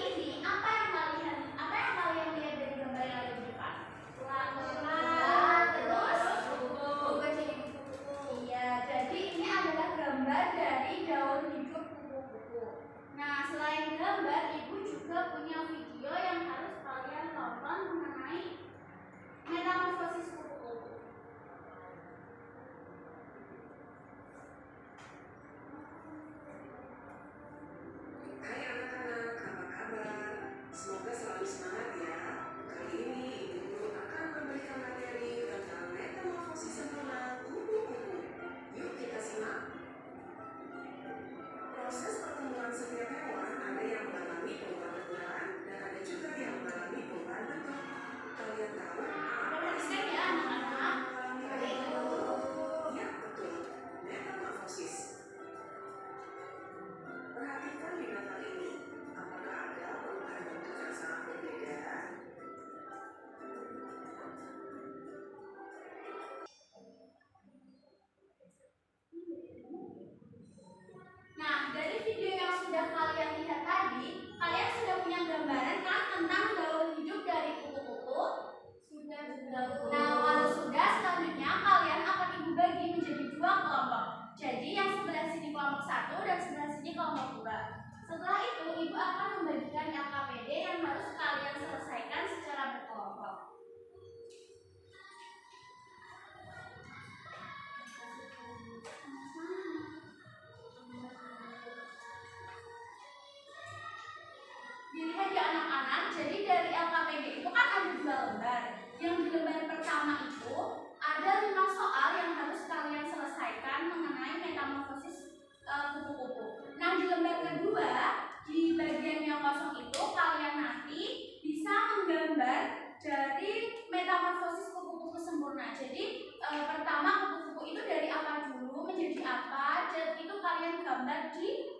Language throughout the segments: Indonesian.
ini apa yang kalian lihat dari gambar yang ada di depan? Terus iya, jadi ini adalah gambar dari daun hidup kupu-kupu. Nah, selain gambar, ibu juga punya video yang harus kalian tonton mengenai metamorfosis kupu-kupu. Hai anak-anak, apa kabar? Semoga selalu semangat ya. Kali ini ibu akan memberikan materi tentang metamorfosis sempurna kupu-kupu. Yuk kita simak. Proses pertumbuhan setiap hewan ada yang mengalami perubahan ukuran dan ada juga yang mengalami perubahan bentuk. Kalian tahu apa Perhatikan ya anak-anak. Ya, betul. Metamorfosis. Perhatikan di gambar ini. Apakah ada perubahan bentuk yang sangat berbeda? Nah, dari video yang sudah kalian lihat tadi, kalian sudah punya gambaran kan tentang daun hidup dari kupu-kupu? Sudah. Nah, kalau sudah, selanjutnya kalian akan ibu bagi menjadi dua kelompok. Jadi yang sebelah sini kelompok 1 dan sebelah sini kelompok 2. Setelah itu, ibu akan membagikan LKPD yang harus kalian selesaikan secara berkelompok. Dilihat ya anak-anak, jadi dari LKPD itu kan ada 2 lembar. Yang di lembar pertama itu ada 5 soal yang harus kalian selesaikan mengenai metamorfosis kupu-kupu. Nah, di lembar kedua, di bagian yang kosong itu kalian nanti bisa menggambar dari metamorfosis kupu-kupu sempurna. Jadi pertama kupu-kupu itu dari apa dulu menjadi apa, dan itu kalian gambar di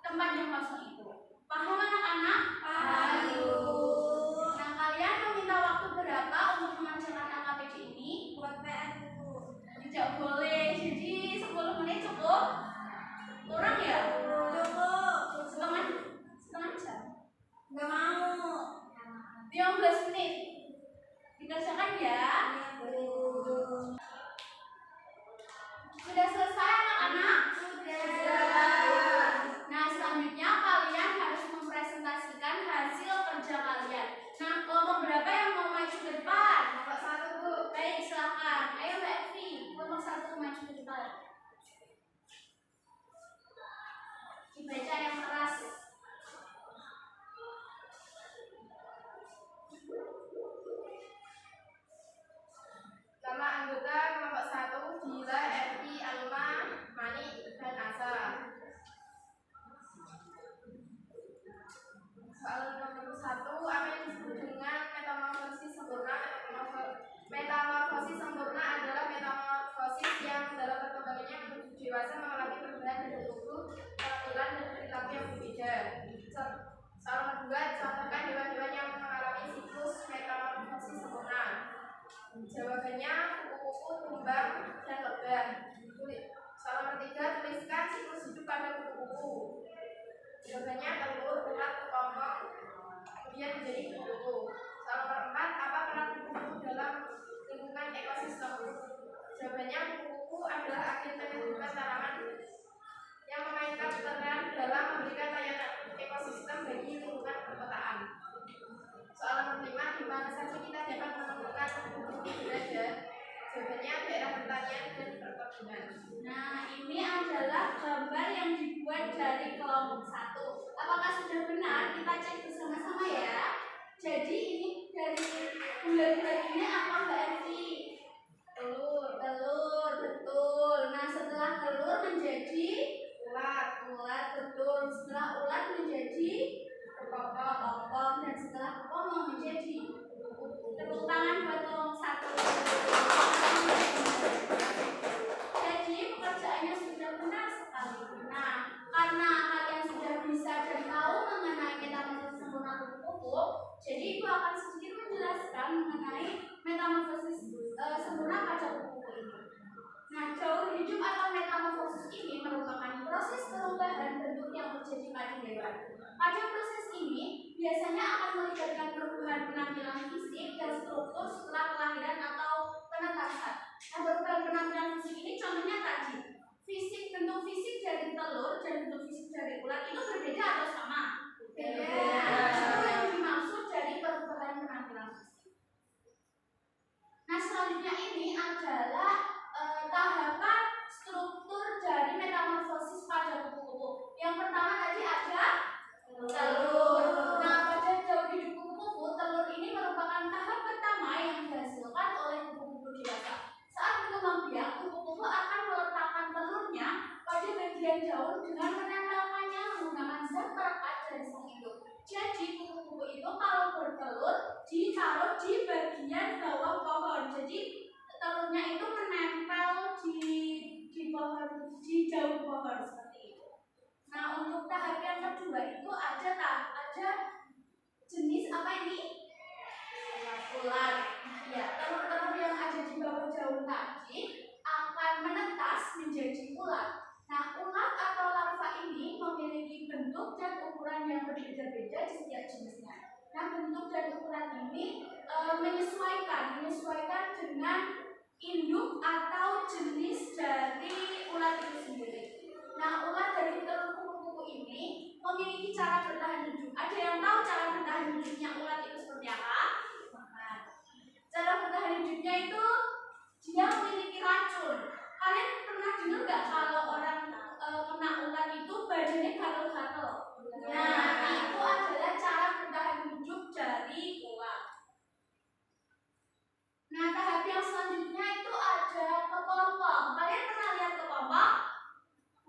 tempat yang kosong itu. Paham anak-anak? Paham. Nah, kalian meminta waktu berapa untuk mengerjakan LKPD ini? Buat PR dulu. Tidak boleh. Jadi 10 menit cukup? Kurang ya? Cukup. Setengah jam? Nggak mau. 15 menit. Dikerjakan ya? Sudah selesai anak-anak? Sudah. Nah, selanjutnya kalian harus mempresentasikan hasil kerja kalian. Nah, kelompok berapa yang mau maju ke depan? Kelompok 1, Bu. Baik, silakan. Ayo Mbak Evi, kelompok 1 maju ke depan. Dibaca yang keras. Nama anggota kelompok 1 Dila, Evi, Alma, Mani, dan Asa. Soal nomor 1, apa yang disebut dengan metamorfosis sempurna? Metamorfosis sempurna adalah metamorfosis yang dalam perkembangannya menuju dewasa mengalami perubahan dari tubuh, penampilan, dan perilaku yang berbeda. Soal nomor 2, contohkan hewan-hewan yang mengalami siklus metamorfosis sempurna. Jawabannya kupu-kupu, kumbang, dan lebah. Soal nomor 3, tuliskan siklus hidup pada kupu-kupu. Jawabannya telur, ulat, kepompong, kemudian menjadi kupu-kupu. Soal nomor 4, apa peran kupu-kupu dalam lingkungan ekosistem? Jawabannya kupu-kupu adalah agen pembentukan tanaman yang memainkan peran dalam memberikan layanan ekosistem bagi lingkungan perkotaan. Soal nomor 5, di mana saja kita dapat menemukan kupu-kupu berada? Jawabannya daerah pertanian dan perkebunan. Nah, ini adalah gambar yang dibuat dari kelompok 1. Apakah sudah benar? Kita cek bersama-sama ya. Jadi ini dari bulan-bulan ini apa Mbak Evi? Telur, betul. Nah, setelah telur menjadi ulat, betul. Setelah ulat menjadi kepompong, dan setelah kepompong menjadi kupu-kupu. Tepuk tangan buat kelompok 1. Jadi pekerjaannya sudah benar sekali. Nah, karena kalian sudah bisa dan tahu mengenai metamorfosis sempurna kupu-kupu, jadi ibu akan sedikit menjelaskan mengenai metamorfosis sempurna pada kupu-kupu ini. Nah, daun hidup atau metamorfosis ini merupakan proses perubahan bentuk yang terjadi pada hewan. Pada proses ini biasanya akan melibatkan perubahan penampilan fisik dan struktur setelah kelahiran atau penetasan. Nah, perubahan penampilan fisik ini contohnya tadi, bentuk fisik dari telur dan bentuk fisik dari ulat itu berbeda atau sama? Beda. Itu yang dimaksud dari perubahan penampilan fisik. Nah, selanjutnya ini adalah tahapan struktur dari metamorfosis pada kupu-kupu. Yang pertama tadi ada telur. Nah, pada jauh hidup kupu-kupu, telur ini merupakan tahap pertama yang dihasilkan oleh kupu-kupu dewasa. Saat berkembang biak, kupu-kupu akan meletakkan telurnya pada bagian daun dengan menempelkannya menggunakan zat perekat dari sang induk. Jadi, kupu-kupu itu kalau bertelur ditaruh di bagian bawah pohon. Jadi, telurnya itu menempel di pohon, di daun pohon seperti itu. Nah, untuk tahap yang kedua itu ada jenis apa ini? Ulat. Ya, telur-telur yang ada di bawah daun tadi akan menetas menjadi ulat. Nah, ulat atau larva ini memiliki bentuk dan ukuran yang berbeda-beda di setiap jenisnya. Nah, bentuk dan ukuran ini menyesuaikan dengan induk atau jenis dari ulat itu sendiri. Nah, ulat dari telur kupu-kupu ini memiliki cara bertahan hidup. Ada yang tahu cara bertahan hidupnya ulat itu seperti apa? Nah, cara bertahan hidupnya itu dia memiliki racun. Kalian pernah dengar nggak kalau orang kena ulat itu badannya gatal-gatal? Nah, itu adalah cara bertahan hidup dari ulat. Nah, tahap yang selanjutnya itu ada kepompong. Kalian pernah lihat kepompong?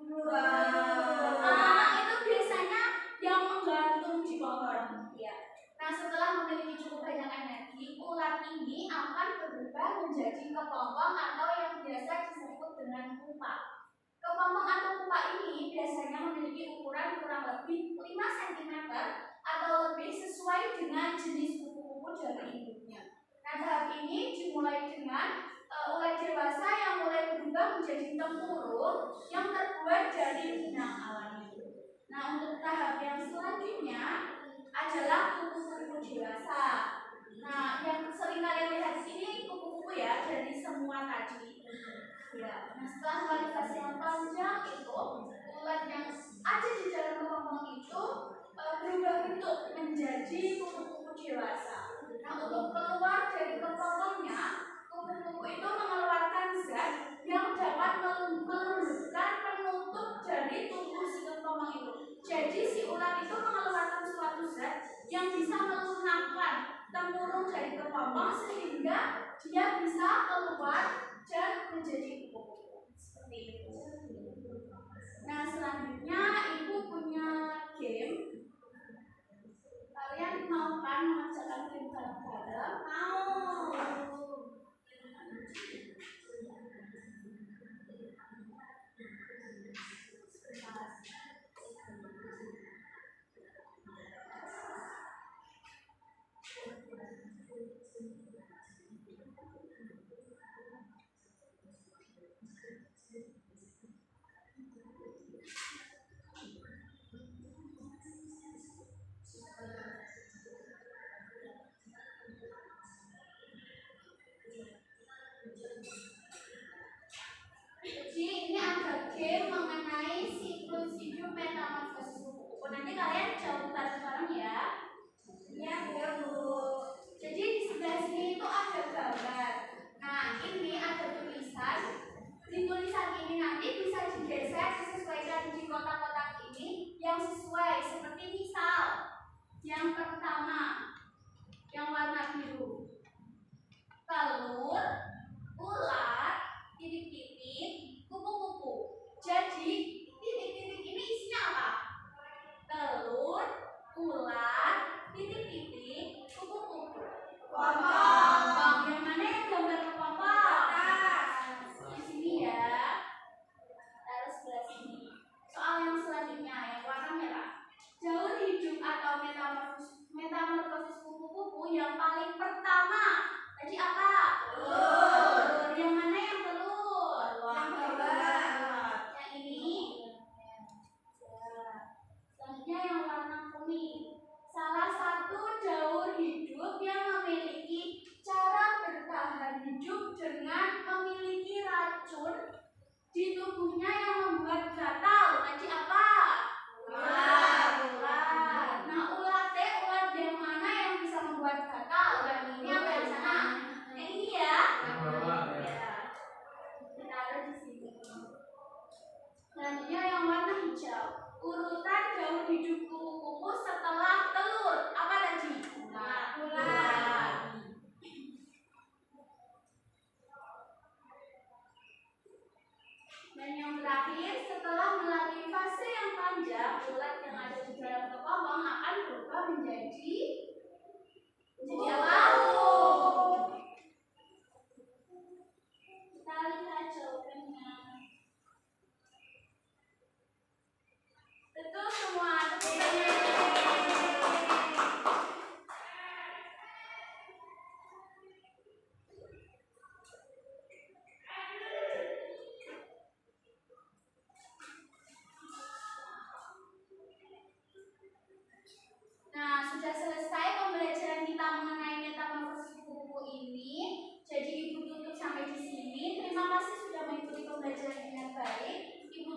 Nah, itu biasanya yang menggantung di pohon. Ya. Nah, setelah memiliki cukup banyak energi, ulat ini akan berubah menjadi kepompong atau yang biasa disebut dengan pupa. Kepompong atau pupa ini biasanya memiliki ukuran kurang lebih 5 cm atau lebih sesuai dengan jenis kupu-kupu dari induknya. Nah, tahap ini dimulai dengan ulat dewasa yang mulai berubah menjadi tempurung yang terbuat dari benang alami. Nah, untuk tahap yang selanjutnya adalah kupu-kupu dewasa. Nah, yang sering kalian lihat di sini kupu-kupu ya dari semua tadi. Ya, nah setelah kualifikasi yang panjang itu ulat yang ada di dalam kepompong itu berubah bentuk menjadi kupu-kupu dewasa. Nah, untuk keluar dari kepompongnya, kupu-kupu itu mengeluarkan zat yang dapat melembutkan penutup dari tubuh si kepompong itu. Jadi si ulat itu mengeluarkan suatu zat yang bisa melunakkan tempurung dari kepompong sehingga dia bisa keluar dan menjadi kupu-kupu seperti itu. Nah, selanjutnya ibu punya game. Kalian mau kan mengerjakan game bareng-bareng? Mau.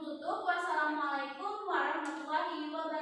tutup. Wassalamualaikum warahmatullahi wabarakatuh.